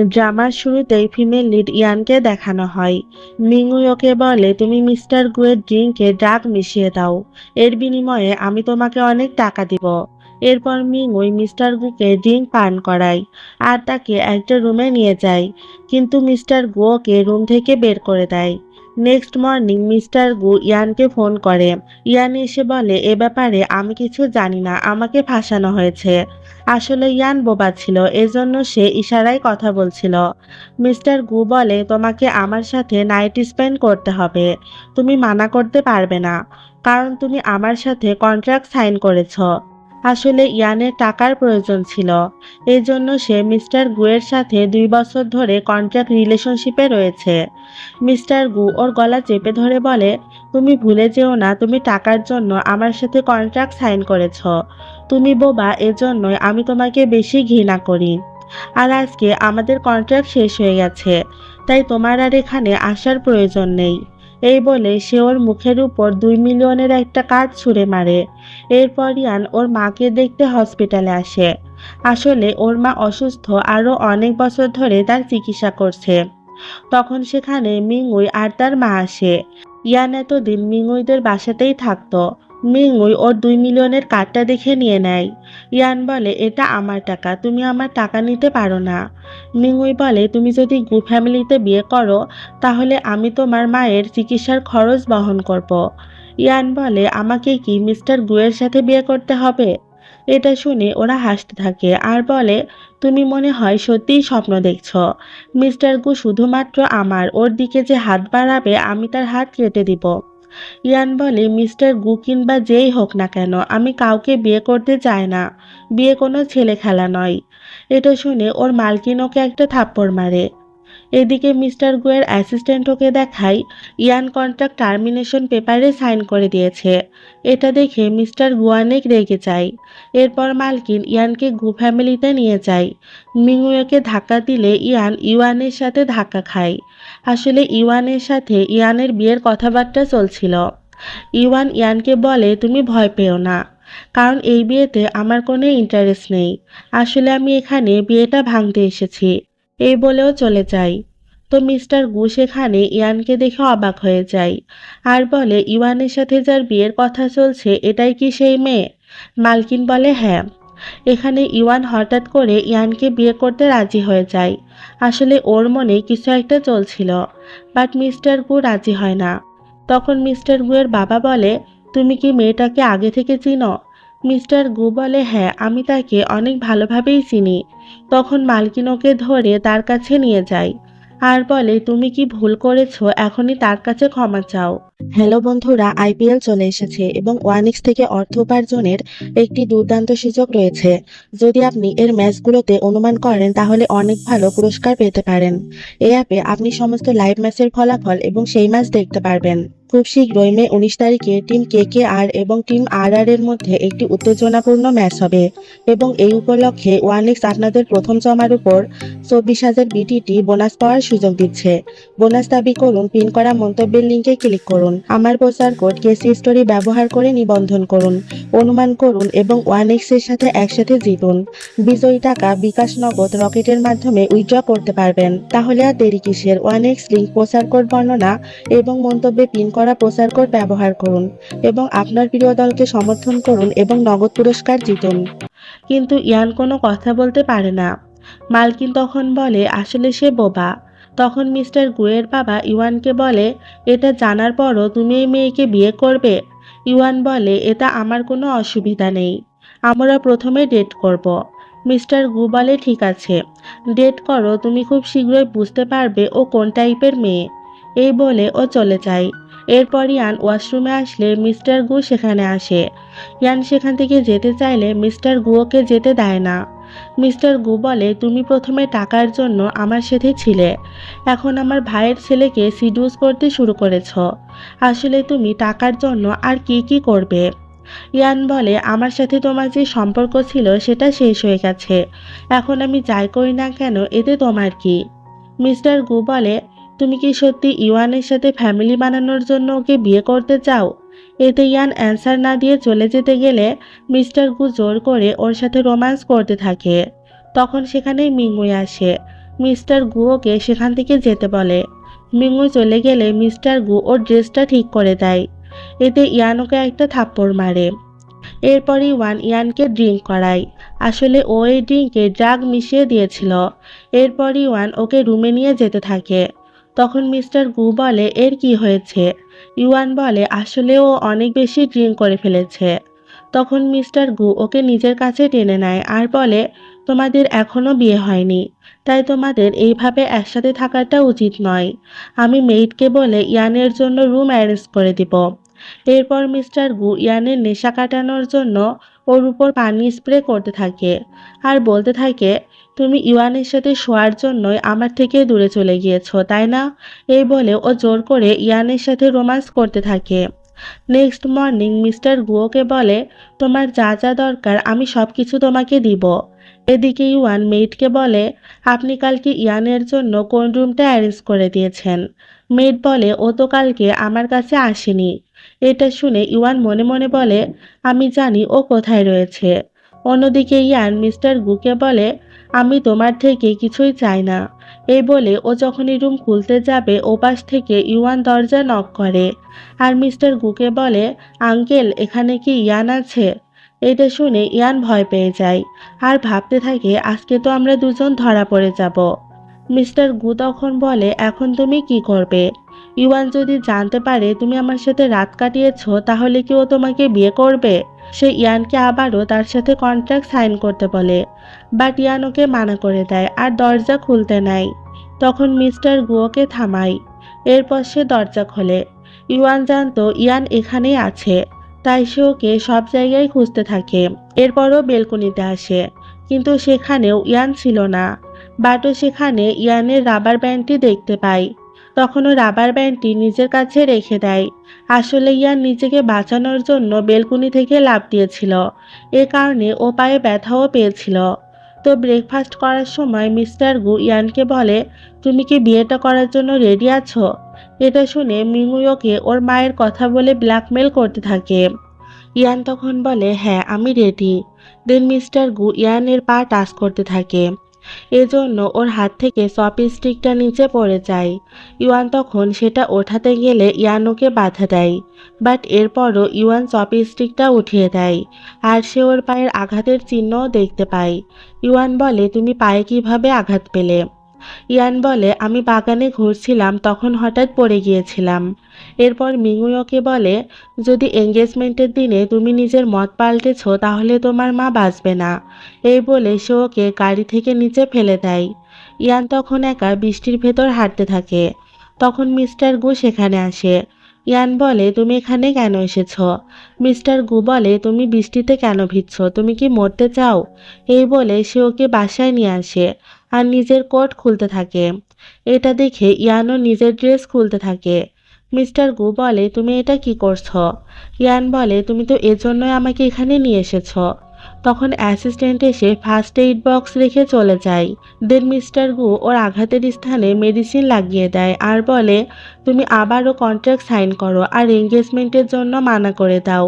ড্রামার শুরুতেই female lead ইয়ানকে দেখানো হয়। মিংউই ওকে বলে, তুমি মিস্টার গুয়ের ড্রিঙ্কে ড্রাগ মিশিয়ে দাও, এর বিনিময়ে আমি তোমাকে অনেক টাকা দিব। এরপর মিংউই মিস্টার গুকে ড্রিঙ্ক পান করায় আর তাকে একটা রুমে নিয়ে যায়, কিন্তু মিস্টার গু ওকে রুম থেকে বের করে দেয়। নেক্সট মর্নিং মিস্টার গু ইয়ানকে ফোন করে। ইয়ান এসে বলে, এ ব্যাপারে আমি কিছু জানি না, আমাকে ফাঁসানো হয়েছে। আসলে ইয়ান বোবা ছিল, এজন্য সে ইশারায় কথা বলছিল। মিস্টার গু বলে, তোমাকে আমার সাথে নাইট স্পেন্ড করতে হবে, তুমি মানা করতে পারবে না, কারণ তুমি আমার সাথে কন্ট্রাক্ট সাইন করেছ। আসলে ইয়ানের টাকার প্রয়োজন ছিল, এই জন্য সে মিস্টার গুয়ের সাথে 2 বছর ধরে কন্ট্রাক্ট রিলেশনশিপে রয়েছে। মিস্টার গু ওর গলা চেপে ধরে বলে, তুমি ভুলে যেও না, তুমি টাকার জন্য আমার সাথে কন্ট্রাক্ট সাইন করেছ। তুমি বোবা, এজন্যই আমি তোমাকে বেশি ঘৃণা করি। আর আজকে আমাদের কন্ট্রাক্ট শেষ হয়ে গেছে, তাই তোমার আর এখানে আসার প্রয়োজন নেই। এই বলে সে ওর মুখের উপর 2 মিলিয়নের একটা কার্ড ছুঁড়ে মারে। এরপর ইয়ান ওর মাকে দেখতে হসপিটালে আসে। আসলে ওর মা অসুস্থ, আরও অনেক বছর ধরে তার চিকিৎসা করছে। তখন সেখানে মিংউই আর তার মা আসে। ইয়ান এতদিন মিংউইদের বাসাতেই থাকতো। মিংউই ওর 2 মিলিয়নের কার্ডটা দেখে নিয়ে নেয়। ইয়ান বলে, এটা আমার টাকা, তুমি আমার টাকা নিতে পারো না। মিংউই বলে, তুমি যদি গু ফ্যামিলিতে বিয়ে করো তাহলে আমি তোমার মায়ের চিকিৎসার খরচ বহন করব। ইয়ান বলে, আমাকে কি মিস্টার গুয়ের সাথে বিয়ে করতে হবে? এটা শুনে ওরা হাসতে থাকে আর বলে, তুমি মনে হয় সত্যিই স্বপ্ন দেখছ। মিস্টার গু শুধুমাত্র আমার, ওর দিকে যে হাত বাড়াবে আমি তার হাত কেটে দিব। ইয়ান বলে, মিস্টার গু কিংবা যেই হোক না কেন, আমি কাউকে বিয়ে করতে চাই না, বিয়ে কোনো ছেলে খেলা নয়। এটা শুনে ওর মালকিন ওকে একটা থাপ্পড় মারে। এদিকে মিস্টার গুয়ের অ্যাসিস্ট্যান্ট ওকে দেখায় ইয়ান কন্ট্রাক্ট টার্মিনেশন পেপারে সাইন করে দিয়েছে। এটা দেখে মিস্টার গু অনেক রেগে যায়। এরপর মালকিন ইয়ানকে গু ফ্যামিলিতে নিয়ে যায়। মিংউইকে ধাক্কা দিলে ইয়ান ইওয়ানের সাথে ধাক্কা খায়। আসলে ইওয়ানের সাথে ইয়ানের বিয়ের কথাবার্তা চলছিল। ইওয়ান ইয়ানকে বলে, তুমি ভয় পেও না, কারণ এই বিয়েতে আমার কোনো ইন্টারেস্ট নেই। আসলে আমি এখানে বিয়েটা ভাঙতে এসেছি। এই বলেও চলে যায়। তো মিস্টার গু সেখানে ইয়ানকে দেখে অবাক হয়ে যায় আর বলে, ইওয়ানের সাথে যার বিয়ের কথা চলছে এটাই কি সেই মেয়ে? মালকিন বলে, হ্যাঁ। এখানে ইওয়ান হঠাৎ করে ইয়ানকে বিয়ে করতে রাজি হয়ে যায়। আসলে ওর মনে কিছু একটা চলছিল, বাট মিস্টার গু রাজি হয় না। তখন মিস্টার গুয়ের বাবা বলে, তুমি কি মেয়েটাকে আগে থেকে চিনো? মিস্টার গু বলে, হ্যাঁ, আমি তাকে অনেক ভালোভাবেই চিনি। তখন মালকিন ওকে ধরে তার কাছে নিয়ে যায় আর বলে, তুমি কি ভুল করেছো, এখনই তার কাছে ক্ষমা চাও। হ্যালো বন্ধুরা, আইপিএল চলে এসেছে এবং ওয়ানিক্স থেকে অর্থ উপার্জনের একটি দুর্দান্ত সুযোগ রয়েছে। যদি আপনি এর ম্যাচগুলোতে অনুমান করেন তাহলে অনেক ভালো পুরস্কার পেতে পারেন। এই অ্যাপে আপনি সমস্ত লাইভ ম্যাচের ফলাফল এবং সেই ম্যাচ দেখতে পারবেন। খুব শীঘ্রই মে 19 তারিখে টিম কেকেআর এবং টিম আরআর এর মধ্যে একটি উত্তেজনাপূর্ণ ম্যাচ হবে এবং এই উপলক্ষে ওয়ানিক্স আপনাদের প্রথম জমার উপর 24,000 বিটিটি বোনাস পাওয়ার সুযোগ দিচ্ছে। বোনাস দাবি করুন, পিন করা মন্তব্যের লিঙ্কে ক্লিক করুন, আমার প্রচার কোড কেসি স্টোরি ব্যবহার করে নিবন্ধন করুন, অনুমান করুন এবং ওয়ানিক্স এর সাথে একসাথে জিতুন। বিজয়ী টাকা বিকাশ, নগদ, রকেটের মাধ্যমে উইথড্র করতে পারবেন। তাহলে আর দেরি কিসের? ওয়ানিক্স লিঙ্ক, প্রচার কোড বর্ণনা এবং মন্তব্যে পিন করা প্রচার কোড ব্যবহার করুন এবং আপনার প্রিয় দলকে সমর্থন করুন এবং নগদ পুরস্কার জিতুন। কিন্তু ইয়ান কোনো কথা বলতে পারে না। মালকিন তখন বলে, আসলে সে বোবা। তখন মিস্টার গুয়ের বাবা ইওয়ানকে বলে, এটা জানার পরও তুমি এই মেয়েকে বিয়ে করবে? ইওয়ান বলে, এটা আমার কোনো অসুবিধা নেই, আমরা প্রথমে ডেট করব। মিস্টার গু বলে, ঠিক আছে, ডেট করো, তুমি খুব শীঘ্রই বুঝতে পারবে ও কোন টাইপের মেয়ে। এই বলে ও চলে যায়। এরপর ইয়ান ওয়াশরুমে আসলে মিস্টার গু সেখানে আসে। ইয়ান সেখান থেকে যেতে চাইলে মিস্টার গু ওকে যেতে দেয় না। মিস্টার গু বলে, তুমি প্রথমে টাকার জন্য আমার সাথে ছিলে, এখন আমার ভাইয়ের ছেলেকে সিডিউস করতে শুরু করেছ। আসলে তুমি টাকার জন্য আর কি কি করবে? ইয়ান বলে, আমার সাথে তোমার যে সম্পর্ক ছিল সেটা শেষ হয়ে গেছে, এখন আমি যাই করি না কেন এতে তোমার কি? মিস্টার গু বলে, তুমি কি সত্যি ইওয়ানের সাথে ফ্যামিলি বানানোর জন্য ওকে বিয়ে করতে চাও? এতে ইয়ান অ্যান্সার না দিয়ে চলে যেতে গেলে মিস্টার গু জোর করে ওর সাথে রোম্যান্স করতে থাকে। তখন সেখানে মিংউই আসে। মিস্টার গুওকে সেখান থেকে যেতে বলে। মিঙ্গু চলে গেলে মিস্টার গু ওর ড্রেসটা ঠিক করে দেয়। এতে ইয়ান ওকে একটা থাপ্পড় মারে। এরপরই ইয়ানকে ড্রিঙ্ক করায়। আসলে ও এই ড্রিঙ্কে ড্রাগ মিশিয়ে দিয়েছিল। এরপরই ওকে রুমে নিয়ে যেতে থাকে। তখন মিস্টার গু বলে, এর কি হয়েছে? ইওয়ান বলে, আসলে ও অনেক বেশি ড্রিঙ্ক করে ফেলেছে। তখন মিস্টার গু ওকে নিজের কাছে টেনে নেয় আর বলে, তোমাদের এখনো বিয়ে হয়নি, তাই তোমাদের এইভাবে একসাথে থাকাটা উচিত নয়। আমি মেইডকে বলে ইয়ানের জন্য রুম অ্যারেঞ্জ করে দিব। এরপর মিস্টার গু ইয়ানের নেশা কাটানোর জন্য ওর উপর পানি স্প্রে করতে থাকে আর বলতে থাকে, তুমি ইওয়ানের সাথে শোয়ার জন্যই আমার থেকে দূরে চলে গিয়েছো, তাই না? এই বলে ও জোর করে ইয়ানের সাথে রোম্যান্স করতে থাকে। নেক্সট মর্নিং মিস্টার গুওকে বলে, তোমার যা যা দরকার আমি সব কিছু তোমাকে দিব। এদিকে ইওয়ান মেইডকে বলে, আপনি কালকে ইয়ানের জন্য কোন রুমটা অ্যারেঞ্জ করে দিয়েছেন? মেইড বলে, ও তো কালকে আমার কাছে আসেনি। এটা শুনে ইওয়ান মনে মনে বলে, আমি জানি ও কোথায় রয়েছে। অন্যদিকে ইয়ান মিস্টার গুকে বলে, আমি তোমার থেকে কিছুই চাই না। এই বলে ও যখনই রুম খুলতে যাবে ওপাশ থেকে ইওয়ান দরজা নক করে আর মিস্টার গুকে বলে, আঙ্কেল এখানে কি ইয়ান আছে? এটা শুনে ইয়ান ভয় পেয়ে যায় আর ভাবতে থাকে, আজকে তো আমরা দুজন ধরা পড়ে যাব। মিস্টার গু তখন বলে, এখন তুমি কি করবে? ইওয়ান যদি জানতে পারে তুমি আমার সাথে রাত কাটিয়েছো তাহলে কি ও তোমাকে বিয়ে করবে? সে ইয়ানকে আবারও তার সাথে কন্ট্রাক্ট সাইন করতে বলে, বাট ইয়ান ওকে মানা করে দেয় আর দরজা খুলতে নেয়। তখন মিস্টার গু ওকে থামায়। এরপর সে দরজা খোলে। ইওয়ান জানতো ইয়ান এখানেই আছে, তাই সে ওকে সব জায়গায় খুঁজতে থাকে। এরপরও বেলকনিতে আসে, কিন্তু সেখানেও ইয়ান ছিল না। বাটও সেখানে ইয়ানের রাবার ব্যান্ডটি দেখতে পায়। তখনও রাবার ব্যান্ডটি নিজের কাছে রেখে দেয়। আসলে ইয়ান নিজেকে বাঁচানোর জন্য বেলকনি থেকে লাফ দিয়েছিল, এ কারণে ও পায়ে ব্যথাও পেয়েছিল। তো ব্রেকফাস্ট করার সময় মিস্টার গু ইয়ানকে বলে, তুমি কি বিয়েটা করার জন্য রেডি আছো? এটা শুনে মিঙ্গুয়োকে ওর মায়ের কথা বলে ব্ল্যাকমেল করতে থাকে। ইয়ান তখন বলে, হ্যাঁ আমি রেডি। দেন মিস্টার গু ইয়ানের পা টাচ করতে থাকে। এজন্য ওর হাত থেকে চপস্টিকটা নিচে পড়ে যায়। ইওয়ান তখন সেটা ওঠাতে গেলে ইয়ান ওকে বাধা দেয়, বাট এরপরও ইওয়ান চপস্টিকটা উঠিয়ে দেয় আর সে ওর পায়ের আঘাতের চিহ্নও দেখতে পায়। ইওয়ান বলে, তুমি পায়ে কিভাবে আঘাত পেলে? ইয়ান বলে, আমি বাগানে ঘুরছিলাম তখন হঠাৎ পড়ে গিয়েছিলাম। এরপর মিঙ্গুয়োকে বলে, যদি এঙ্গেজমেন্টের দিনে তুমি নিজের মত পাল্টেছ তাহলে তোমার মা বাঁচবে না। এই বলে সে ওকে গাড়ি থেকে নিচে ফেলে দেয়। ইয়ান তখন একা বৃষ্টির ভেতর হাঁটতে থাকে। তখন মিস্টার গু সেখানে আসে। ইয়ান বলে, তুমি এখানে কেন এসেছ? মিস্টার গু বলে, তুমি বৃষ্টিতে কেন ভিজছ? তুমি কি মরতে চাও? এই বলে সে ওকে বাসায় নিয়ে আসে আর নিজের কোট খুলতে থাকে। এটা দেখে ইয়ানও নিজের ড্রেস খুলতে থাকে। মিস্টার গু বলে, তুমি এটা কি করছো? ইয়ান বলে, তুমি তো এজন্যই আমাকে এখানে নিয়ে এসেছো। তখন অ্যাসিস্ট্যান্ট এসে ফার্স্ট এইড বক্স রেখে চলে যায়। দেন মিস্টার গু ওর আঘাতের স্থানে মেডিসিন লাগিয়ে দেয় আর বলে, তুমি আবারও কন্ট্রাক্ট সাইন করো আর এঙ্গেজমেন্টের জন্য মানা করে দাও।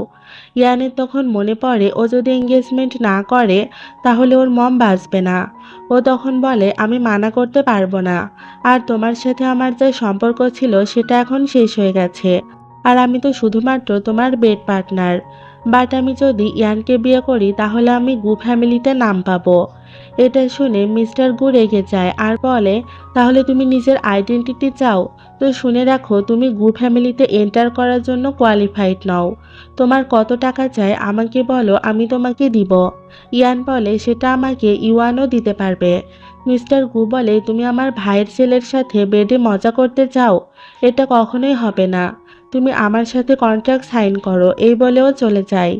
ইয়ানের তখন মনে পড়ে ও যদি এঙ্গেজমেন্ট না করে তাহলে ওর মম বাঁচবে না। ও তখন বলে, আমি মানা করতে পারবো না, আর তোমার সাথে আমার যে সম্পর্ক ছিল সেটা এখন শেষ হয়ে গেছে, আর আমি তো শুধুমাত্র তোমার বেড পার্টনার। বাট আমি যদি ইয়ানকে বিয়ে করি তাহলে আমি গু ফ্যামিলিতে নাম পাবো। এটা শুনে মিস্টার গু রেগে যায় আর বলে, তাহলে তুমি নিজের আইডেন্টিটি চাও? তো শুনে রাখো, তুমি গু ফ্যামিলিতে এন্টার করার জন্য কোয়ালিফাইড নও। তোমার কত টাকা চাই আমাকে বলো, আমি তোমাকে দিব। ইয়ান বলে, সেটা আমাকে ইওয়ানও দিতে পারবে। মিস্টার গু বলে, তুমি আমার ভাইয়ের ছেলের সাথে বেডে মজা করতে চাও? এটা কখনোই হবে না। তুমি আমার সাথে কন্ট্রাক্ট সাইন করো। এই বলেও চলে যায়।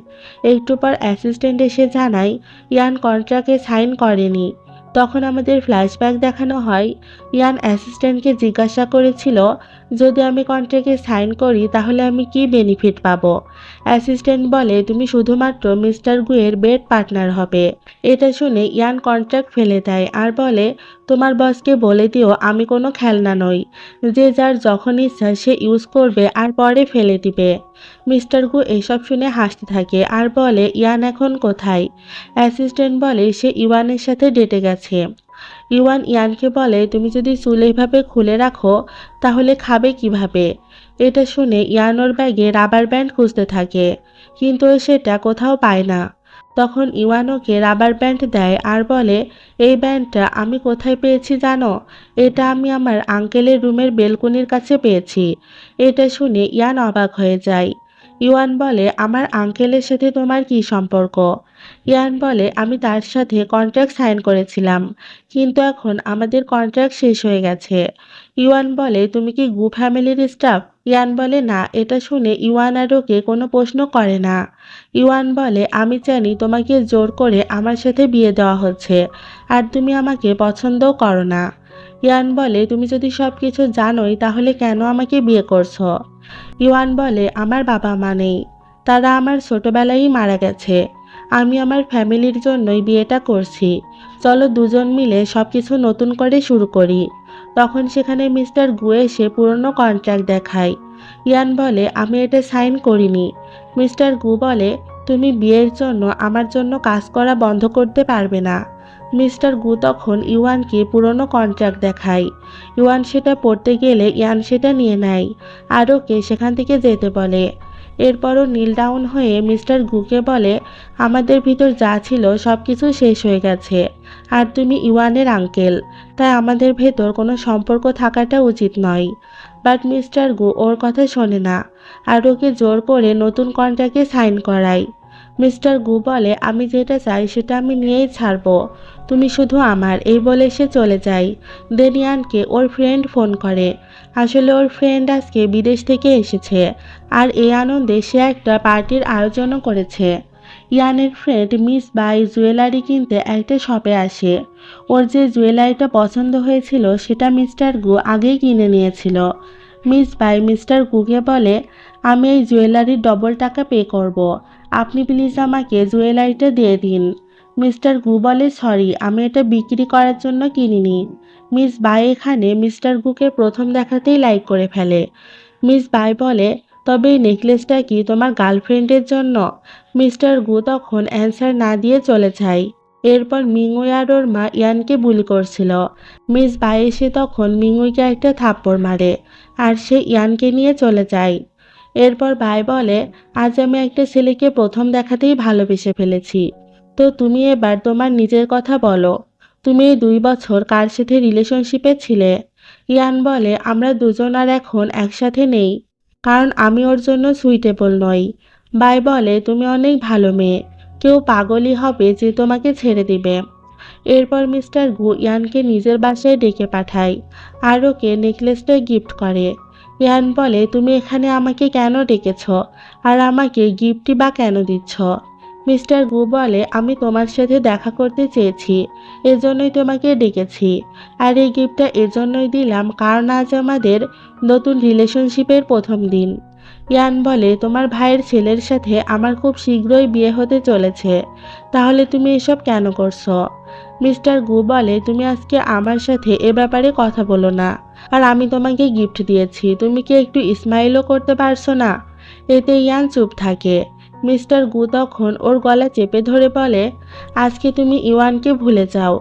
একটু পর অ্যাসিস্ট্যান্ট এসে জানায় ইয়ান কন্ট্রাক্টে সাইন করেনি। তখন আমাদের ফ্ল্যাশব্যাক দেখানো হয়। ইয়ান অ্যাসিস্ট্যান্টকে জিজ্ঞাসা করেছিল, যদি আমি কন্ট্রাক্টে সাইন করি তাহলে আমি কি বেনিফিট পাবো? অ্যাসিস্ট্যান্ট বলে, তুমি শুধুমাত্র মিস্টার গুয়ের বেড পার্টনার হবে। এটা শুনে ইয়ান কন্ট্রাক্ট ফেলে দেয় আর বলে, তোমার বসকে বলে দিও আমি কোনো খেলনা নই, যে যার যখন ইচ্ছা সে ইউজ করবে আর পরে ফেলে দিবে। মিস্টার গু এসব শুনে হাসতে থাকে আর বলে, ইয়ান এখন কোথায়? অ্যাসিস্ট্যান্ট বলে, সে ইওয়ানের সাথে ডেটে গেছে। ইয়ানকে বলে, তুমি যদি চুল এভাবে খুলে রাখো তাহলে খাবে কিভাবে? এটা শুনে ইয়ান ওর ব্যাগে রাবার ব্যান্ড খুঁজতে থাকে, কিন্তু ও সেটা কোথাও পায় না। তখন ইওয়ান ওকে রাবার ব্যান্ড দেয় আর বলে, এই ব্যান্ডটা আমি কোথায় পেয়েছি জানো? এটা আমি আমার আঙ্কেলের রুমের বেলকনির কাছে পেয়েছি। এটা শুনে ইয়ান অবাক হয়ে যায়। ইওয়ান বলে, আমার আঙ্কেলের সাথে তোমার কি সম্পর্ক? ইয়ান বলে, আমি তার সাথে কন্ট্রাক্ট সাইন করেছিলাম, কিন্তু এখন আমাদের কন্ট্রাক্ট শেষ হয়ে গেছে। ইওয়ান বলে, তুমি কি গু ফ্যামিলির স্টাফ? ইয়ান বলে, না। এটা শুনে ইওয়ান আর ওকে কোনো প্রশ্ন করে না। ইওয়ান বলে, আমি জানি তোমাকে জোর করে আমার সাথে বিয়ে দেওয়া হচ্ছে, আর তুমি আমাকে পছন্দও করো না। ইয়ান বলে, তুমি যদি সব কিছু জানোই তাহলে কেন আমাকে বিয়ে করছো? ইওয়ান বলে, আমার বাবা মা নেই, তারা আমার ছোটবেলায় মারা গেছে। আমি আমার ফ্যামিলির জন্যই বিয়েটা করছি। চলো দুজন মিলে সবকিছু নতুন করে শুরু করি। তখন সেখানে মিস্টার গু এসে পুরনো কন্ট্রাক্ট দেখায়। ইয়ান বলে, আমি এটা সাইন করিনি। মিস্টার গু বলে, তুমি বিয়ের জন্য আমার জন্য কাজ করা বন্ধ করতে পারবে না। মিস্টার গু তখন ইওয়ানকে পুরনো কন্ট্রাক্ট দেখায়। ইওয়ান সেটা পড়তে গেলে ইয়ান সেটা নিয়ে নেয় আর ওকে সেখান থেকে যেতে বলে। এরপরও নীল ডাউন হয়ে মিস্টার গুকে বলে, আমাদের ভিতর যা ছিল সব কিছু শেষ হয়ে গেছে, আর তুমি ইওয়ানের আঙ্কেল, তাই আমাদের ভেতর কোনো সম্পর্ক থাকাটা উচিত নয়। বাট মিস্টার গু ওর কথা শোনে না আর ওকে জোর করে নতুন কন্ট্রাক্টে সাইন করায়। মিস্টার গু বলে, আমি যেটা চাই সেটা আমি নিয়েই ছাড়বো, তুমি শুধু আমার, এই বলে সে চলে যায়। দেন ইয়ানকে ওর ফ্রেন্ড ফোন করে। আসলে ওর ফ্রেন্ড আজকে বিদেশ থেকে এসেছে, আর এই আনন্দে সে একটা পার্টির আয়োজনও করেছে। ইয়ানের ফ্রেন্ড মিস বাই জুয়েলারি কিনতে একটা শপে আসে। ওর যে জুয়েলারিটা পছন্দ হয়েছিল সেটা মিস্টার গু আগেই কিনে নিয়েছিল। মিস বাই মিস্টার গুকে বলে, আমি এই জুয়েলারির ডবল টাকা পে করব, আপনি প্লিজ আমাকে জুয়েলারিটা দিয়ে দিন। মিস্টার গু বলে, সরি, আমি এটা বিক্রি করার জন্য কিনিনি। মিস বাই এখানে মিস্টার গুকে প্রথম দেখাতেই লাইক করে ফেলে। মিস বাই বলে, তবে এই নেকলেসটা কি তোমার গার্লফ্রেন্ডের জন্য? মিস্টার গু তখন অ্যান্সার না দিয়ে চলে যায়। এরপর মিংউই আর ওর মা ইয়ানকে বুলি করছিল। মিস বাই এসে তখন মিংউইকে একটা থাপ্পড় মারে আর সে ইয়ানকে নিয়ে চলে যায়। এরপর ভাই বলে, আজ আমি একটা ছেলেকে প্রথম দেখাতেই ভালোবেসে ফেলেছি। তো তুমি এবার তোমার নিজের কথা বলো, তুমি এই 2 বছর কার সাথে রিলেশনশিপে ছিলে? ইয়ান বলে, আমরা দুজন আর এখন একসাথে নেই, কারণ আমি ওর জন্য সুইটেবল নই। বাই বলে, তুমি অনেক ভালো মেয়ে, কেউ পাগলই হবে যে তোমাকে ছেড়ে দিবে। এরপর মিস্টার গু ইয়ানকে নিজের বাসায় ডেকে পাঠায় আর ওকে নেকলেসটা গিফট করে। ইয়ান বলে, তুমি এখানে আমাকে কেন ডেকেছ, আর আমাকে গিফটই বা কেন দিচ্ছ? মিস্টার গু বলে, আমি তোমার সাথে দেখা করতে চেয়েছি, এজন্যই তোমাকে ডেকেছি। আর এই গিফটটা এজন্যই দিলাম কারণ আজ আমাদের নতুন রিলেশনশিপের প্রথম দিন। ইয়ান বলে, তোমার ভাইয়ের ছেলের সাথে আমার খুব শীঘ্রই বিয়ে হতে চলেছে, তাহলে তুমি এসব কেন করছো? মিস্টার গু বলে, তুমি আজকে আমার সাথে এ ব্যাপারে কথা বলো না, আর আমি তোমাকে গিফট দিয়েছি, তুমি কি একটু স্মাইলও করতে পারছো না? এতে ইয়ান চুপ থাকে। মিস্টার গু তখন ওর গলা চেপে ধরে বলে, আজকে তুমি ইওয়ানকে ভুলে যাও,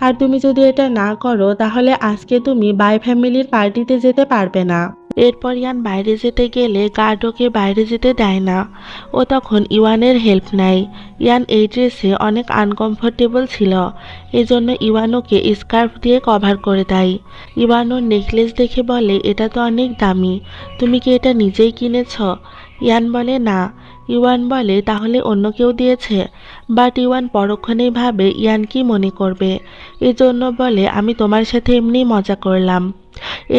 আর তুমি যদি এটা না করো তাহলে আজকে তুমি বাই ফ্যামিলির পার্টিতে যেতে পারবে না। এরপর ইয়ান বাইরে যেতে গেলে গার্ড ওকে বাইরে যেতে দেয় না। ও তখন ইওয়ানের হেল্প নেয়। ইয়ান এই ড্রেসে অনেক আনকমফোর্টেবল ছিল, এজন্য ইওয়ান ওকে স্কার্ফ দিয়ে কভার করে দেয়। ইওয়ান ওর নেকলেস দেখে বলে, এটা তো অনেক দামি, তুমি কি এটা নিজেই কিনেছ? ইয়ান বলে, না। ইওয়ান বলে, তাহলে অন্য কেউ দিয়েছে? বাট ইওয়ান পরক্ষণেই ভাবে ইয়ান কি মনে করবে, এজন্য বলে, আমি তোমার সাথে এমনি মজা করলাম।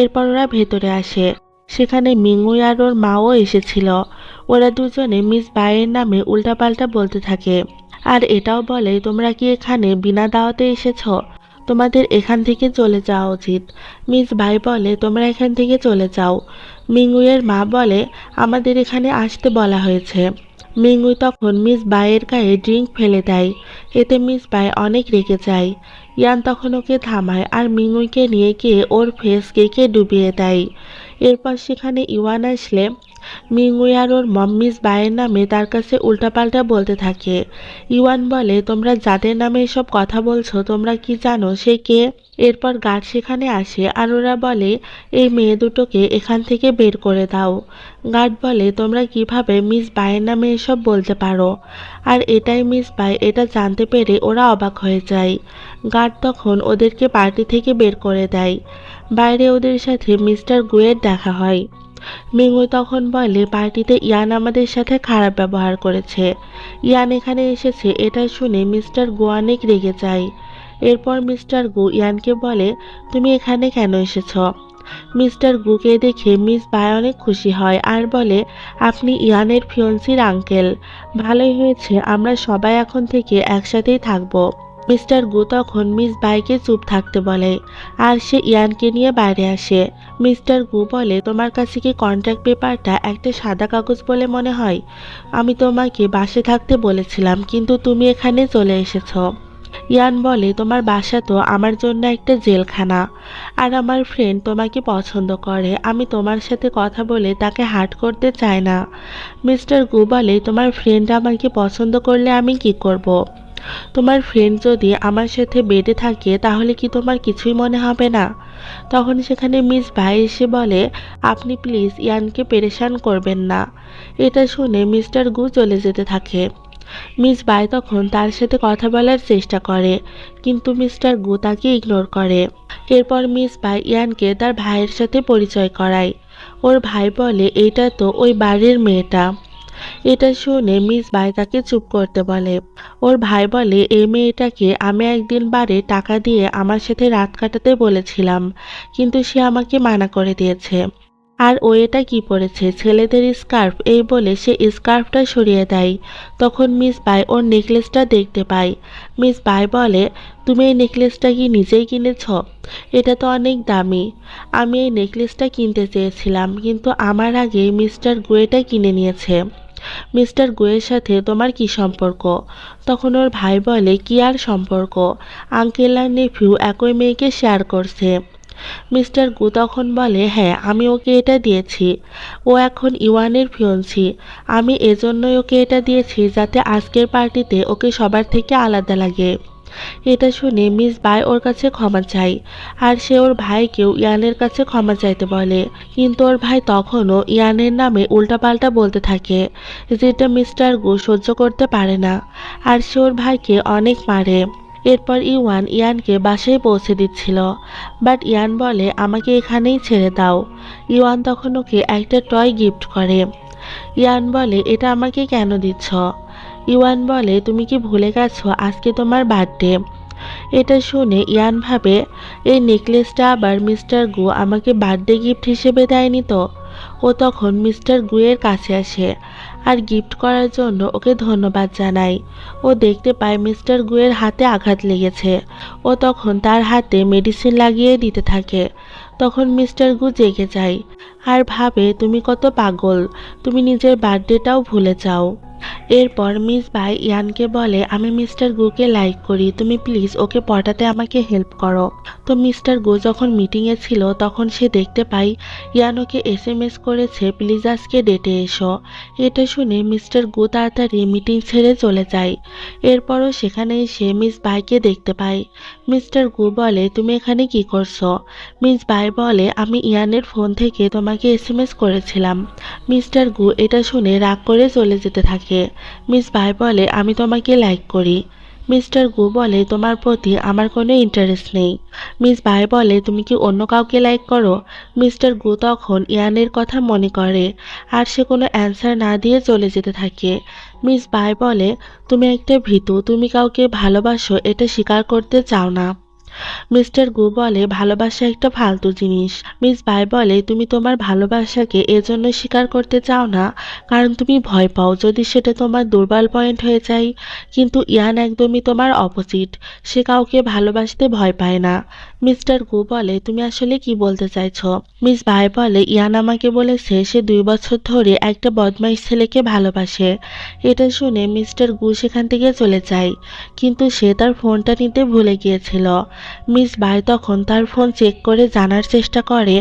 এরপর ওরা ভেতরে আসে। সেখানে মিংউই আর ওর মাও এসেছিল। ওরা দুজনে মিস বায়ের নামে উল্টাপাল্টা বলতে থাকে আর এটাও বলে, তোমরা কি এখানে বিনা দাওয়াতে এসেছ? তোমাদের এখান থেকে চলে যাওয়া উচিত। মিস বাই বলে, তোমরা এখান থেকে চলে যাও। মিংউইয়ের মা বলে, আমাদের এখানে আসতে বলা হয়েছে। মিংউই তখন মিস বায়ের গায়ে ড্রিঙ্ক ফেলে দেয়, এতে মিস বাই অনেক রেগে যায়। ইয়ান তখন ওকে থামায় আর মিংউইকে নিয়ে গিয়ে ওর ফেস কেকে ডুবিয়ে দেয়। এরপর সেখানে ইওয়ান আসলে মিংউই আর ওর মম মিস বায়ের নামে তার কাছে উল্টাপাল্টা বলতে থাকে। ইওয়ান বলে, তোমরা যাদের নামে এসব কথা বলছো তোমরা কি জানো সে কে? এরপর গার্ড সেখানে আসে আর ওরা বলে এই মেয়ে দুটোকে এখান থেকে বের করে দাও। গার্ড বলে তোমরা কিভাবে মিস বাইয়ের নামে এসব বলতে পারো? আর এটাই মিস বাই, এটা জানতে পেরে ওরা অবাক হয়ে যায়। গার্ড তখন ওদেরকে পার্টি থেকে বের করে দেয়। বাইরে ওদের সাথে মিস্টার গুয়ের দেখা হয়। মিঙ্গুই তখন বলে পার্টিতে ইয়ান আমাদের সাথে খারাপ ব্যবহার করেছে, ইয়ান এখানে এসেছে এটা শুনে মিস্টার গু অনেক রেগে যায়। এরপর মিস্টার গু ইয়ানকে বলে তুমি এখানে কেন এসেছ? মিস্টার গুকে দেখে মিস বাই অনেক খুশি হয় আর বলে আপনি ইয়ানের ফিয়ন্সির আঙ্কেল, ভালোই হয়েছে, আমরা সবাই এখন থেকে একসাথেই থাকবো। মিস্টার গু তখন মিস বাইকে চুপ থাকতে বলে আর সে ইয়ানকে নিয়ে বাইরে আসে। মিস্টার গু বলে তোমার কাছে কি কন্ট্রাক্ট পেপারটা একটা সাদা কাগজ বলে মনে হয়? আমি তোমাকে বাসে থাকতে বলেছিলাম কিন্তু তুমি এখানে চলে এসেছো। ইয়ান বলে তোমার বাসা তো আমার জন্য একটা জেলখানা, আর আমার ফ্রেন্ড তোমাকে পছন্দ করে, আমি তোমার সাথে কথা বলে তাকে হার্ট করতে চাই না। মিস্টার গু বলে তোমার ফ্রেন্ড আমাকে পছন্দ করলে আমি কি করব? তোমার ফ্রেন্ড যদি আমার সাথে বেডে থাকে তাহলে কি তোমার কিছুই মনে হবে না? তখন সেখানে মিস বাই এসে বলে আপনি প্লিজ ইয়ানকে পেরেশান করবেন না। এটা শুনে মিস্টার গু চলে যেতে থাকে। মিস বাই তখন তার সাথে কথা বলার চেষ্টা করে কিন্তু মিস্টার গু তাকে ইগনোর করে। এরপর মিস বাই ইয়ানকে তার ভাইয়ের সাথে পরিচয় করায়। ওর ভাই বলে এইটা তো ওই বাড়ির মেয়েটা। এটা শুনে মিস বাই তাকে চুপ করতে বলে। ওর ভাই বলে এই মেয়েটাকে আমি একদিন বারে টাকা দিয়ে আমার সাথে রাত কাটাতে বলেছিলাম কিন্তু সে আমাকে মানা করে দিয়েছে। আর ও এটা কি পরেছে, ছেলেদের স্কার্ফ, এই বলে সে স্কার্ফটা সরিয়ে দেয়। তখন মিস বাই ওর নেকলেসটা দেখতে পায়। মিস বাই বলে তুমি এই নেকলেসটা কি নিজেই কিনেছ? এটা তো অনেক দামি। আমি এই নেকলেসটা কিনতে চেয়েছিলাম কিন্তু আমার আগে মিস্টার গুয়েটা কিনে নিয়েছে। মিস্টার গুয়ের সাথে তোমার কি সম্পর্ক? তখন ওর ভাই বলে কি আর সম্পর্ক, আঙ্কেল আর নেফিউ একই মেয়েকে শেয়ার করছে। মিস্টার গু তখন বলে হ্যাঁ আমি ওকে এটা দিয়েছি, ও এখন ইওয়ানের ফিয়ন্সি। আমি এজন্যই ওকে এটা দিয়েছি যাতে আজকের পার্টিতে ওকে সবার থেকে আলাদা লাগে। এটা শুনে মিস বাই ওর কাছে ক্ষমা চায় আর সে ওর ভাইকেও ইয়ানের কাছে ক্ষমা চাইতে বলে কিন্তু ওর ভাই তখনও ইয়ানের নামে উল্টাপাল্টা বলতে থাকে যেটা মিস্টার গু সহ্য করতে পারে না আর সে ওর ভাইকে অনেক মারে। এরপর ইয়ানকে বাসায় পৌঁছে দিচ্ছিল, বাট ইয়ান বলে আমাকে এখানেই ছেড়ে দাও। ইওয়ান তখন ওকে একটা টয় গিফট করে। ইয়ান বলে এটা আমাকে কেন দিচ্ছ? ইওয়ান বলে তুমি কি ভুলে গেছো আজকে তোমার বার্থডে? এটা শুনে ইয়ান ভাবে এই নেকলেসটা আবার মিস্টার গু আমাকে বার্থডে গিফট হিসেবে দেয়নি তো। ও তখন মিস্টার গুয়ের কাছে আসে আর গিফট করার জন্য ওকে ধন্যবাদ জানায়। ও দেখতে পায় মিস্টার গুয়ের হাতে আঘাত লেগেছে। ও তখন তার হাতে মেডিসিন লাগিয়ে দিতে থাকে। তখন মিস্টার গু জেগে যায় আর ভাবে তুমি কত পাগল, তুমি নিজের বার্থডেটাও ভুলে যাও। এরপর মিস বাই ইয়ানকে বলে আমি মিস্টার গুকে লাইক করি, তুমি প্লিজ ওকে পটাতে আমাকে হেল্প করো। তো মিস্টার গু যখন মিটিংয়ে ছিল তখন সে দেখতে পায় ইয়ান ওকে এসএমএস করেছে প্লিজ আজকে ডেটে এসো। এটা শুনে মিস্টার গু তাড়াতাড়ি মিটিং ছেড়ে চলে যায়। এরপরও সেখানে এসে মিস বাইকে দেখতে পায়। মিস্টার গু বলে তুমি এখানে কি করছো? মিস বাই বলে আমি ইয়ানের ফোন থেকে তোমাকে এসএমএস করেছিলাম। মিস্টার গু এটা শুনে রাগ করে চলে যেতে থাকে। মিস বাই বলে আমি তোমাকে লাইক করি। মিস্টার গু বলে তোমার প্রতি আমার কোনো ইন্টারেস্ট নেই। মিস বাই বলে তুমি কি অন্য কাউকে লাইক করো? মিস্টার গু তখন ইয়ানের কথা মনে করে আর সে কোনো অ্যান্সার না দিয়ে চলে যেতে থাকে। মিস বাই বলে তুমি একটা ভীতু, তুমি কাউকে ভালোবাসো এটা স্বীকার করতে চাও না। মিস্টার গু বলে ভালোবাসা একটা ফালতু জিনিস। মিস বাই বলে তুমি তোমার ভালোবাসাকে এজন্য স্বীকার করতে চাও না কারণ তুমি ভয় পাও যদি সেটা তোমার দুর্বল পয়েন্ট হয়ে যায়। কিন্তু ইয়ান একদমই তোমার অপোজিট, সে কাউকে ভালোবাসতে ভয় পায় না। মিস্টার গু বলে তুমি আসলে কি বলতে চাইছো? মিস বাই বলে ইয়ান আমাকে বলেছে সে 2 বছর ধরে একটা বদমাইশ ছেলেকে ভালোবাসে। এটা শুনে মিস্টার গু সেখান থেকে চলে যায় কিন্তু সে তার ফোনটা নিতে ভুলে গিয়েছিল। মিস বাই তখন তার ফোন চেক করে জানার চেষ্টা করে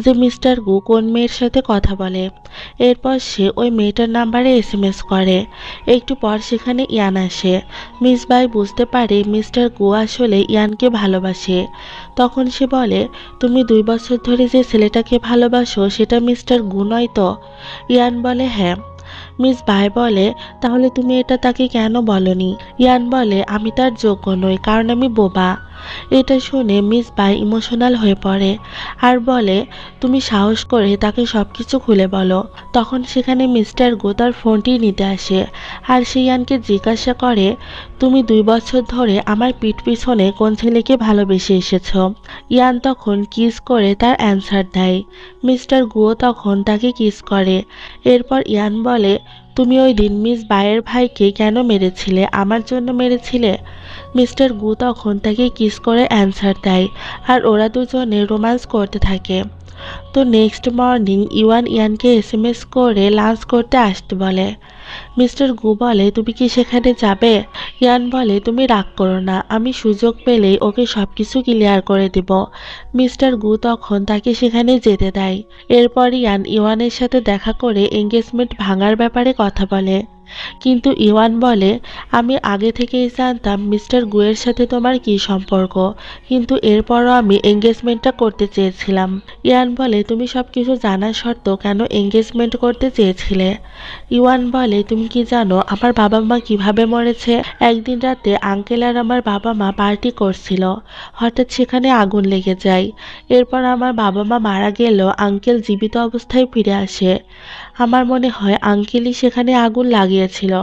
যে মিস্টার গু কোন মেয়ের সাথে কথা বলে। এরপর সে ওই মেয়েটার নাম্বারে এসএমএস করে। একটু পর সেখানে ইয়ান আসে। মিস বাই বুঝতে পারে মিস্টার গু আসলে ইয়ানকে ভালোবাসে। তখন সে বলে, তুমি 2 বছর ধরে যে ছেলেটাকে ভালোবাসো সেটা মিস্টার গু নয় তো? ইয়ান বলে, হ্যাঁ। মিস বাই বলে, তাহলে তুমি এটা তাকে কেন বলনি? ইয়ান বলে, আমি তার যোগ্য নই, কারণ আমি বোবা। এটা শুনে মিস বাই ইমোশনাল হয়ে পড়ে আর বলে, তুমি সাহস করে তাকে সবকিছু খুলে বলো। তখন সেখানে মিস্টার গো তার ফোনটি নিতে আসে আর সে ইয়ানকে জিজ্ঞাসা করে, তুমি 2 বছর ধরে আমার পিঠ পিছনে কোন ছেলেকে ভালোবেসে এসেছো? ইয়ান তখন কিস করে তার অ্যান্সার দেয়। মিস্টার গুও তখন তাকে কিস করে। এরপর ইয়ান বলে, তুমি ওই দিন মিস বায়ের ভাইকে কেন মেরেছিলে? আমার জন্য মেরেছিলে? মিস্টার গু তখন তাকে কিস করে অ্যান্সার দেয় আর ওরা দুজনে রোম্যান্স করতে থাকে। তো নেক্সট মর্নিং ইয়ানকে এসএমএস করে লাঞ্চ করতে আসতে বলে। মিস্টার গু বলে, তুমি কি সেখানে যাবে? ইয়ান বলে, তুমি রাগ করো না, আমি সুযোগ পেলেই ওকে সবকিছু ক্লিয়ার করে দেব। মিস্টার গু তখন তাকে সেখানে যেতে দেয়। এরপর ইয়ানের সাথে দেখা করে এঙ্গেজমেন্ট ভাঙার ব্যাপারে কথা বলে। কিন্তু ইওয়ান বলে, আমি আগে থেকেই জানতাম মিস্টার গুয়ের সাথে তোমার কি সম্পর্ক, কিন্তু এরপরও আমি এঙ্গেজমেন্টটা করতে চেয়েছিলাম। ইয়ান বলে, তুমি সবকিছু জানা সত্ত্বেও কেন এঙ্গেজমেন্ট করতে চেয়েছিলে? ইওয়ান বলে, তুমি কি জানো আমার বাবা মা কিভাবে মরেছে? একদিন রাতে আঙ্কেল আর আমার বাবা মা পার্টি করছিল, হঠাৎ সেখানে আগুন লেগে যায়। এরপর আমার বাবা মা মারা গেলেও আঙ্কেল জীবিত অবস্থায় ফিরে আসে। আমার মনে হয় আঙ্কেলই সেখানে আগুন লাগিয়েছিল,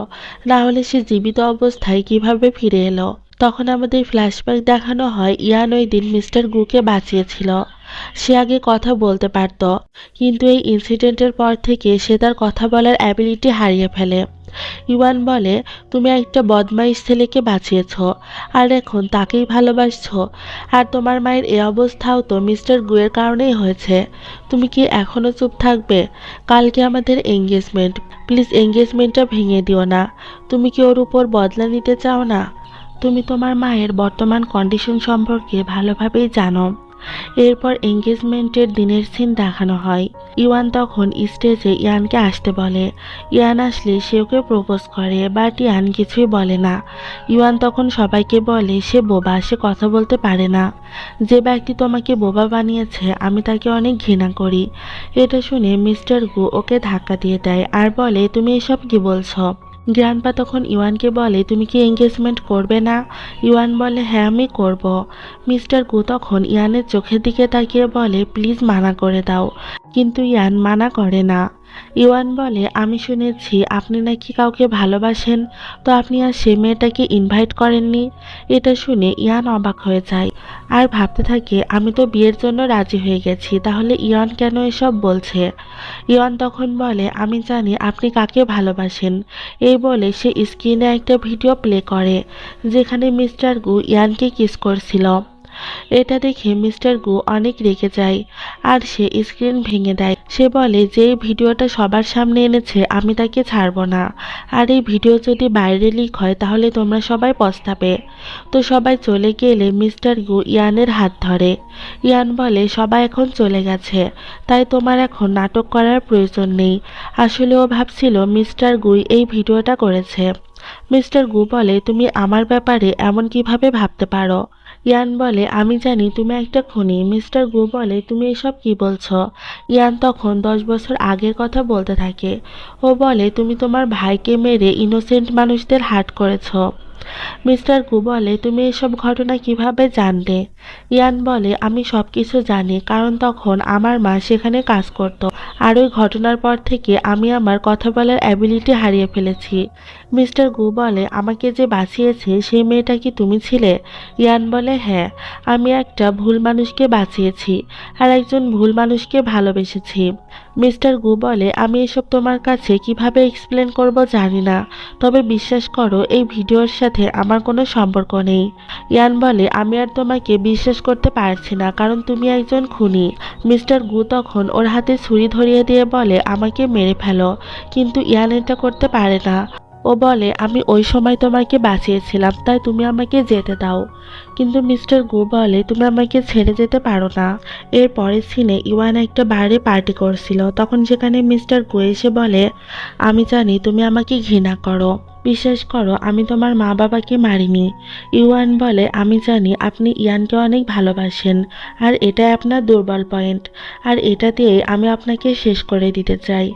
না হলে সে জীবিত অবস্থায় কিভাবে ফিরে এলো। তখন আমাদের ফ্ল্যাশব্যাক দেখানো হয় ইয়ান ওই দিন মিস্টার গুকে বাঁচিয়েছিল। সে আগে কথা বলতে পারত, কিন্তু এই ইনসিডেন্টের পর থেকে সে তার কথা বলার অ্যাবিলিটি হারিয়ে ফেলে। ইওয়ান বলে, তুমি একটা বদমাইশ ছেলেকে বাঁচিয়েছ আর এখন তাকেই ভালোবাসছ, আর তোমার মায়ের এই অবস্থাও তো মিস্টার গুয়ের কারণেই হয়েছে। তুমি কি এখনো চুপ থাকবে? কালকে আমাদের এঙ্গেজমেন্ট, প্লিজ এঙ্গেজমেন্টটা ভেঙে দিও না। তুমি কি ওর উপর বদলা নিতে চাও না? তুমি তোমার মায়ের বর্তমান কন্ডিশন সম্পর্কে ভালোভাবেই জানো। এরপর এঙ্গেজমেন্টের দিনের সিন দেখানো হয়। ইওয়ান তখন স্টেজে ইয়ানকে আসতে বলে। ইয়ান আসলে সে ওকে প্রপোজ করে, বাট ইয়ান কিছুই বলে না। ইওয়ান তখন সবাইকে বলে, সে বোবা, সে কথা বলতে পারে না। যে ব্যক্তি তোমাকে বোবা বানিয়েছে আমি তাকে অনেক ঘৃণা করি। এটা শুনে মিস্টার গু ওকে ধাক্কা দিয়ে দেয় আর বলে, তুমি এসব কি বলছো? গ্র্যান্ডপা তখন ইওয়ানকে বলে, তুমি কি এঙ্গেজমেন্ট করবে না? ইওয়ান বলে, হ্যাঁ আমি করব। মিস্টার গু তখন ইয়ানের চোখের দিকে তাকিয়ে বলে, প্লিজ মানা করে দাও। কিন্তু ইয়ান মানা করে না। ইওয়ান বলে, আমি শুনেছি আপনি নাকি কাউকে ভালোবাসেন, তো আপনি আর সে মেয়েটাকে ইনভাইট করেননি? এটা শুনে ইয়ান অবাক হয়ে যায় আর ভাবতে থাকে, আমি তো বিয়ের জন্য রাজি হয়ে গেছি, তাহলে ইয়ান কেন এসব বলছে? ইয়ান তখন বলে, আমি জানি আপনি কাকে ভালোবাসেন। এই বলে সে স্ক্রিনে একটা ভিডিও প্লে করে যেখানে মিস্টার গু ইয়ানকে কিস করছিল। এটা দেখে মিস্টার গু অনেক রেগে যায় আর সে স্ক্রিন ভেঙে দেয়। সে বলে, যে এই ভিডিওটা সবার সামনে এনেছে আমি তাকে ছাড়বো না, আর এই ভিডিও যদি বাইরে লিক হয় তাহলে তোমরা সবাই পস্তাবে। তো সবাই চলে গেলে মিস্টার গু ইয়ানের হাত ধরে। ইয়ান বলে, সবাই এখন চলে গেছে, তাই তোমার এখন নাটক করার প্রয়োজন নেই। আসলে ও ভাবছিল মিস্টার গুই এই ভিডিওটা করেছে। মিস্টার গু বলে, তুমি আমার ব্যাপারে এমন কিভাবে ভাবতে পারো? ইয়ান বলে, আমি জানি তুমি একটা খুনি। মিস্টার গু বলে, তুমি এসব কি বলছো? ইয়ান তখন 10 বছর আগের কথা বলতে থাকে। ও বলে, তুমি তোমার ভাইকে মেরে ইনোসেন্ট মানুষদের হার্ট করেছো। মিস্টার গু বলে, তুমি এসব ঘটনা কিভাবে জানলে? ইয়ান বলে, আমি সবকিছু জানি, কারণ তখন আমার মা সেখানে কাজ করত, আর ওই ঘটনার পর থেকে আমি আমার কথা বলার অ্যাবিলিটি হারিয়ে ফেলেছি। মিস্টার গু বলে, আমাকে যে বাঁচিয়েছে সেই মেয়েটা কি তুমি ছিলে? ইয়ান বলে, হ্যাঁ, আমি একটা ভুল মানুষকে বাঁচিয়েছি আর একজন ভুল মানুষকে ভালোবেসেছি। মিস্টার গু বলে, আমি এসব তোমার কাছে কিভাবে এক্সপ্লেন করব জানি না, তবে বিশ্বাস করো এই ভিডিওর সাথে আমার কোনো সম্পর্ক নেই। ইয়ান বলে, আমি আর তোমাকে বিশ্বাস করতে পারছি না, কারণ তুমি একজন খুনি। মিস্টার গু তখন ওর হাতে ছুরি ধরিয়ে দিয়ে বলে, আমাকে মেরে ফেলো, কিন্তু ইয়ান এটা করতে পারে না। ও বলে, আমি ওই সময় তোমাকে বাঁচিয়েছিলাম, তাই তুমি আমাকে যেতে দাও। কিন্তু মিস্টার গু বলে, তুমি আমাকে ছেড়ে যেতে পারো না। এর পরের সিনে ইওয়ান একটা বারে পার্টি করছিল, তখন সেখানে মিস্টার গু এসে বলে, আমি জানি তুমি আমাকে ঘৃণা করো, বিশ্বাস করো, আমি তোমার মা বাবাকে মারিনি। ইউয়ান বলে, আমি জানি আপনি ইয়ানকে অনেক ভালোবাসেন, আর এটাই আপনার দুর্বল পয়েন্ট, আর এটা দিয়ে আমি আপনাকে শেষ করে দিতে চাই।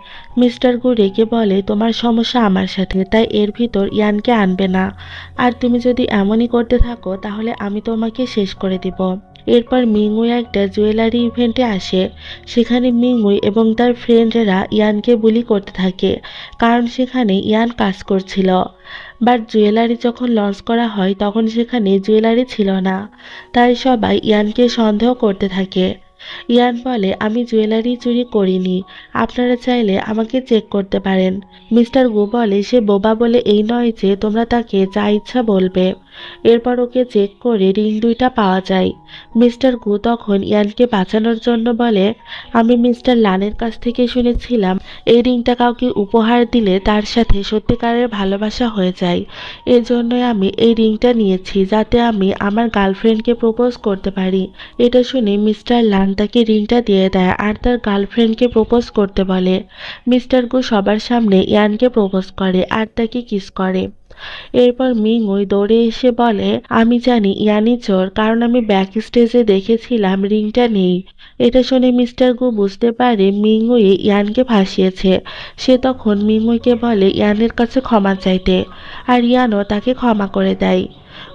মিস্টার গু রেগে বলে, তোমার সমস্যা আমার সাথে, তাই এর ভিতর ইয়ানকে আনবে না। আর তুমি যদি এমনই করতে থাকো তাহলে আমি তোমাকে শেষ করে দিব। এরপর মিংউই একটা জুয়েলারি ইভেন্টে আসে। সেখানে মিংউই এবং তার ফ্রেন্ডরা ইয়ানকে বুলি করতে থাকে, কারণ সেখানে ইয়ান কাজ করছিল। বাট জুয়েলারি যখন লঞ্চ করা হয় তখন সেখানে জুয়েলারি ছিল না, তাই সবাই ইয়ানকে সন্দেহ করতে থাকে। ইয়ান বলে, আমি জুয়েলারি চুরি করিনি, আপনারা চাইলে আমাকে চেক করতে পারেন। মিস্টার গু বলে, সে বোবা বলে এই নয় যে তোমরা তাকে যা ইচ্ছা বলবে। এরপর ওকে চেক করে রিং দুইটা পাওয়া যায়। মিস্টার গু তখন ইয়ানকে বাঁচানোর জন্য বলে, আমি মিস্টার লানের কাছ থেকে শুনেছিলাম এই রিংটা কাউকে উপহার দিলে তার সাথে সত্যিকারের ভালোবাসা হয়ে যায়। এজন্যই আমি এই রিংটা নিয়েছি, যাতে আমি আমার গার্লফ্রেন্ডকে প্রপোজ করতে পারি। এটা শুনে মিস্টার লান তাকে রিংটা দিয়ে দেয় আর তার গার্লফ্রেন্ডকে প্রপোজ করতে বলে। মিস্টার গু সবার সামনে ইয়ানকে প্রপোজ করে আর তাকে কিস করে। এরপর মিংউই দৌড়ে এসে বলে, আমি জানি ইয়ানই চোর, কারণ আমি ব্যাক স্টেজে দেখেছিলাম রিংটা নেই। এটা শুনে মিস্টার গু বুঝতে পারে মিংউই ইয়ানকে ফাঁসিয়েছে। সে তখন মিংউইকে বলে ইয়ানের কাছে ক্ষমা চাইতে, আর ইয়ানও তাকে ক্ষমা করে দেয়।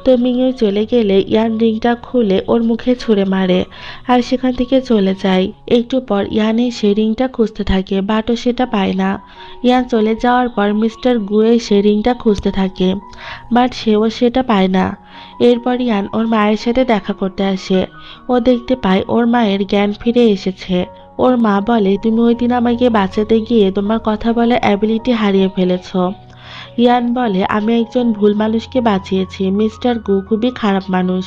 তো মিংউই চলে গেলে ইয়ান রিংটা খুলে ওর মুখে ছুঁড়ে মারে আর সেখান থেকে চলে যায়। একটু পর ইয়ান এসে রিংটা খুঁজতে থাকে, বাটও সেটা পায় না। ইয়ান চলে যাওয়ার পর মিস্টার গু এসে রিংটা খুঁজতে থাকে, বাট সেও সেটা পায় না। এরপর ইয়ান ওর মায়ের সাথে দেখা করতে আসে। ও দেখতে পায় ওর মায়ের জ্ঞান ফিরে এসেছে। ওর মা বলে, তুমি ওই দিন আমাকে বাঁচাতে গিয়ে তোমার কথা বলার অ্যাবিলিটি হারিয়ে ফেলেছো। ইয়ান বলে, আমি একজন ভুল মানুষকে বাঁচিয়েছি, মিস্টার গু খুবই খারাপ মানুষ।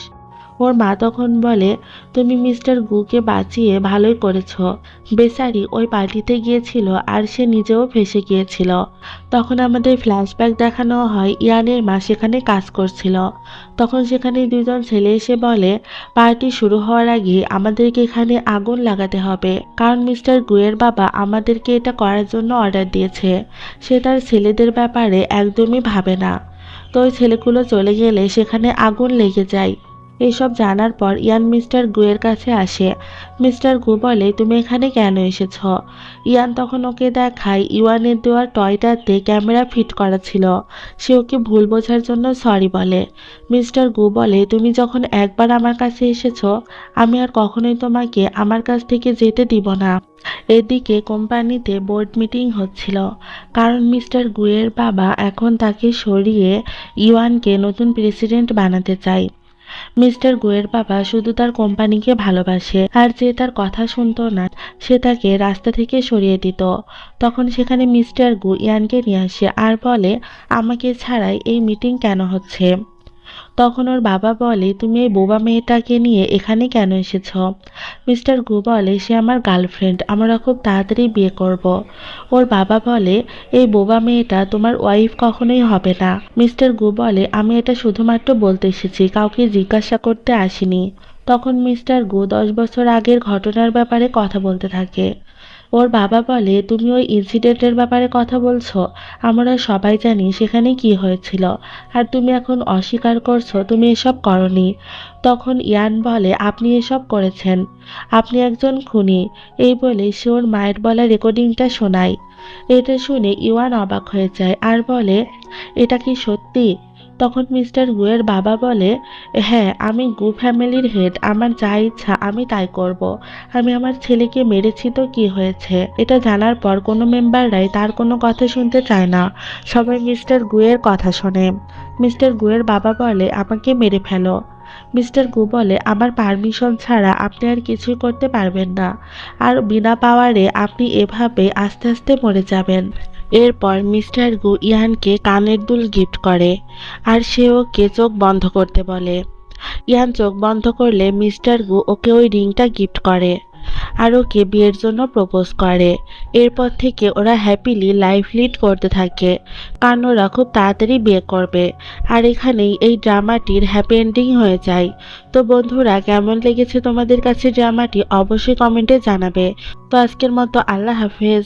ওর মা তখন বলে, তুমি মিস্টার গুকে বাঁচিয়ে ভালোই করেছ। বেচারি ওই পার্টিতে গিয়েছিল আর সে নিজেও ফেঁসে গিয়েছিল। তখন আমাদের ফ্ল্যাশব্যাক দেখানো হয় ইয়ানের মা সেখানে কাজ করছিল। তখন সেখানে দুজন ছেলে এসে বলে, পার্টি শুরু হওয়ার আগে আমাদেরকে এখানে আগুন লাগাতে হবে, কারণ মিস্টার গুয়ের বাবা আমাদেরকে এটা করার জন্য অর্ডার দিয়েছে। সে তার ছেলেদের ব্যাপারে একদমই ভাবে না। তো ওই ছেলেগুলো চলে গেলে সেখানে আগুন লেগে যায়। এসব জানার পর ইয়ান মিস্টার গুয়ের কাছে আসে। মিস্টার গু বলে, তুমি এখানে কেন এসেছ? ইয়ান তখন ওকে দেখায় ইওয়ানের দেওয়া টয়টাতে ক্যামেরা ফিট করা ছিল। সে ওকে ভুল বোঝার জন্য সরি বলে। মিস্টার গু বলে, তুমি যখন একবার আমার কাছে এসেছো, আমি আর কখনোই তোমাকে আমার কাছ থেকে যেতে দিব না। এদিকে কোম্পানিতে বোর্ড মিটিং হচ্ছিল, কারণ মিস্টার গুয়ের বাবা এখন তাকে সরিয়ে ইওয়ানকে নতুন প্রেসিডেন্ট বানাতে চায়। মিস্টার গুয়ের বাবা শুধু তার কোম্পানিকে ভালোবাসে, আর যে তার কথা শুনতো না সে তাকে রাস্তা থেকে সরিয়ে দিত। তখন সেখানে মিস্টার গু ইয়ানকে নিয়ে আসে আর বলে, আমাকে ছাড়াই এই মিটিং কেন হচ্ছে? তখন ওর বাবা বলে, তুমি এই বোবা মেয়েটাকে নিয়ে এখানে কেন এসেছ? মিস্টার গু বলে, সে আমার গার্লফ্রেন্ড, আমরা খুব তাড়াতাড়ি বিয়ে করব। ওর বাবা বলে, এই বোবা মেয়েটা তোমার ওয়াইফ কখনোই হবে না। মিস্টার গু বলে, আমি এটা শুধুমাত্র বলতে এসেছি, কাউকে জিজ্ঞাসা করতে আসিনি। তখন মিস্টার গু 10 বছর আগের ঘটনার ব্যাপারে কথা বলতে থাকে। ওর বাবা বলে, তুমি ওই ইনসিডেন্টের ব্যাপারে কথা বলছো? আমরা সবাই জানি সেখানে কি হয়েছিল, আর তুমি এখন অস্বীকার করছো তুমি এসব করনি। তখন ইয়ান বলে, আপনি এসব করেছেন, আপনি একজন খুনি। এই বলে সে ওর মায়ের বলা রেকর্ডিংটা শোনায়। এটা শুনে ইওয়ান অবাক হয়ে যায় আর বলে, এটা কি সত্যি? তখন মিস্টার গুয়ের বাবা বলে, হ্যাঁ, আমি গু ফ্যামিলির হেড, আমার যা ইচ্ছা আমি তাই করব। আমি আমার ছেলেকে মেরেছি তো কি হয়েছে? এটা জানার পর কোনো মেম্বাররাই তার কোনো কথা শুনতে চায় না, সবাই মিস্টার গুয়ের কথা শোনে। মিস্টার গুয়ের বাবা বলে, আমাকে মেরে ফেলো। মিস্টার গু বলে, আমার পারমিশন ছাড়া আপনি আর কিছুই করতে পারবেন না, আর বিনা পাওয়ারে আপনি এভাবে আস্তে আস্তে মরে যাবেন। এরপর মিস্টার গু ইয়ানকে কানের দুল গিফট করে, আর সে ওকে চোখ বন্ধ করতে বলে। ইয়ান চোখ বন্ধ করলে মিস্টার গু ওকে ওই রিংটা গিফট করে আর ওকে বিয়ের জন্য প্রপোজ করে। এরপর থেকে ওরা হ্যাপিলি লাইফ লিড করতে থাকে, কারণ ওরা খুব তাড়াতাড়ি বিয়ে করবে। আর এখানেই এই ড্রামাটির হ্যাপি এন্ডিং হয়ে যায়। তো বন্ধুরা, কেমন লেগেছে তোমাদের কাছে ড্রামাটি অবশ্যই কমেন্টে জানাবে। তো আজকের মতো আল্লাহ হাফেজ।